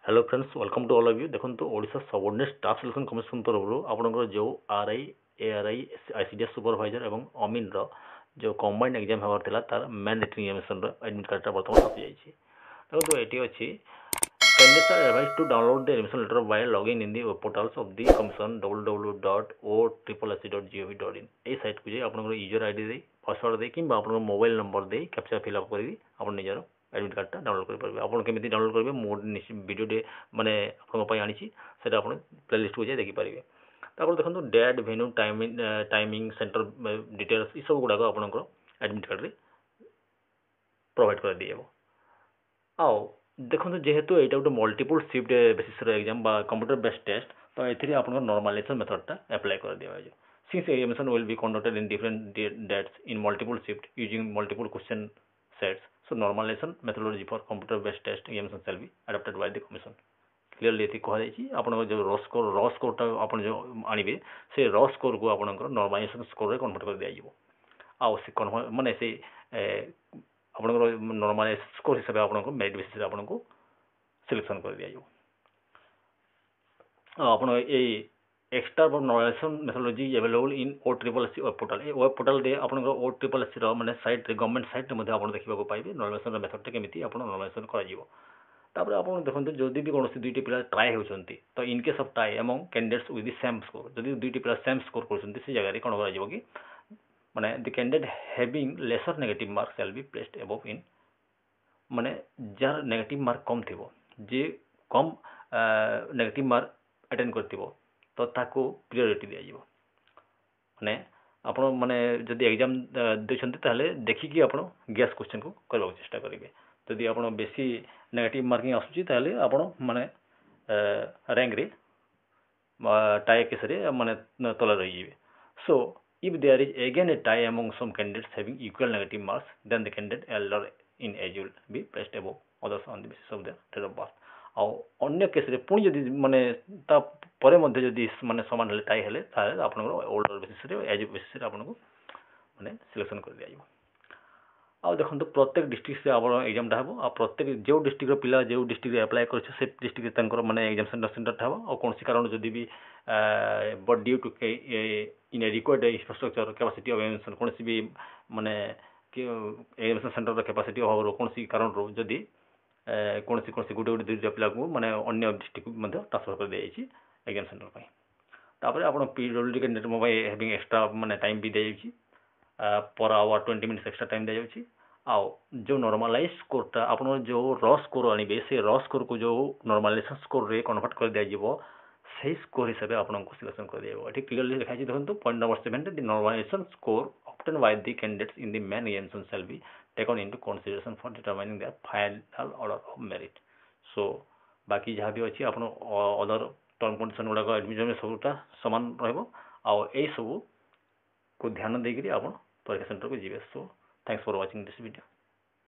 Hello friends welcome to all of you देखो Odisha subordinate staff selection commission तरफ आपंकर जो आरआई एआरआई आईसीडीएस सुपरवाइजर और अमीन जो कंबाइंड एग्जाम होबार था तार मैंडेटरी एडमिशन एडमिट कार्ड बर्तमान आसी जाइए देखो ये अच्छी candidates are advised to download the admission letter by logging in the web portals of the commission www.ossc.gov.in এই সাইট को जाए आपन यूजर आईडी दे पासवर्ड दे कि मोबाइल नंबर दे कैप्चा फिल अप करी आपन निजर एडमिट कार्ड डाउनलोड कर पारबे आपन केमिति डाउनलोड करबे मोर वीडियो डे माने आपन पई आनिछि सेटा आपन प्लेलिस्ट को जाए देखि पारबे तापर देखंतु date venue timing centre details ई सब गुडा को आपन एडमिट कार्ड रे प्रोवाइड कर दिएबो आओ देखो जेहेतु यहाँ गोटे multiple shift basis exam computer based test तो ये आप नॉर्मलाइजेशन मेथडटा अप्लाई कर दिया जाए since examination will be conducted in different dates in multiple shift using multiple question sets so normalization methodology for computer based test examination shall be adopted by the commission clearly ये कहुई आप जो र स्कोरटा आप जो आणवे से र स्कोर को आप normalisation score convert कर दिया आउ से माने से आपंकर नॉर्मल स्कोर हिसाब से आपको मेरिट बेसिस आपको सिलेक्शन कर दिया आप extra normalization methodology available in O triple S web portal ये वेब पोर्टल दे आप ओ ट्रिपल एस माने साइट गवर्नमेंट साइट आप देखा पाइबे नॉर्मलाइजेशन मेथड केमी आप नॉर्मलाइजेशन कर आप देखो जदि भी कौन दुईटी पिला ट्राए होती तो in case of try among candidates with same score जदि दुईटी पिला सेम स्कोर कर जगह कौन कर माने the candidate having laser negative marks shall be placed above in माने जार नेगेटिव मार्क कम थी जे कम नेगेटिव मार्क अटेंड कर तो ताको प्रायोरिटी दिया माने आपण माने जदि एग्जाम देछन्ते देखिकी आपण गैस क्वेश्चन को करबा चेष्टा करेंगे जदि आपण बेसी नेगेटिव मार्किंग आसुची ताले आपण माने रैंक रे टाई केस रे माने तले रही जिवे सो if there is again a tie among some candidates having equal negative marks, then the candidate elder in age will be placed above others on the basis of their date of birth. ଆଉ ଅନ୍ୟ କେସ୍ରେ ପୁଣି ଯଦି ମାନେ ତା ପରେ ମଧ୍ୟ ଯଦି ମାନେ ସମାନ ହେଲେ ଟାଇ ହେଲେ ତାହେଲେ ଆପଣଙ୍କର ଓଲ୍ଡର ବେସିସ୍ରେ ଏଜ୍ ବେସିସ୍ରେ ଆପଣଙ୍କୁ ମାନେ ସିଲେକ୍ସନ୍ କରିଦିଆଯିବ ଆଉ ଦେଖନ୍ତୁ ପ୍ରତ୍ୟେକ ଡିଷ୍ଟ୍ରିକ୍ଟରେ ଆମର ଏକ୍ଜାମଟା ହେବ ଆଉ ପ୍ରତ୍ୟେକ ଯେଉଁ ଡିଷ୍ଟ୍ରିକ୍ଟର ପିଲା ଯେଉଁ ଡିଷ୍ଟ୍ରିକ୍ଟରେ ଆପ୍ଲାଏ କରିছে ସେ ଡିଷ୍ଟ୍ରିକ୍ଟରେ ତାଙ୍କର ମାନେ ଏକ୍ଜାମ ସେଣ୍ଟରଟା ହେବ ଆଉ କୌଣସି କାରଣ ଯଦି ବି but due to inadequate infrastructure capacity of examination कौन भी माने एग्जामिनेशन सेंटर कैपेसिटी अभाव कौन कारण जदि कौन गोटे गोटे दुईटा पिला को माने अन्य डिस्ट्रिक्ट ट्रांसफर कर दिया एग्जाम सेंटर तापर आप पीडब्ल्यूडी कैंडिडेट मो हैविंग एक्स्ट्रा माने टाइम भी दी per hour 20 minutes extra time दी जाऊँगी आउ जो नॉर्मलाइज स्कोरटा आप जो र स्कोर आणवे से र स्कोर को जो नॉर्मलाइजेशन स्कोर रे कन्वर्ट कर दिया सही स्कोर हिसाब से आपको सिलेक्शन कर दिया ये क्लियरली लिखा देखो point number 7 the normalization score obtained by the candidates in the main examination shall be taken into consideration for determining their final order of merit so बाकी जहाँ भी अच्छी आपन अदर टर्म कंडीशन गुड़ा एडमिशन सबूटा सामान रही सब को ध्यान देकर आप परीक्षा सेंटर को जी so thanks for watching this video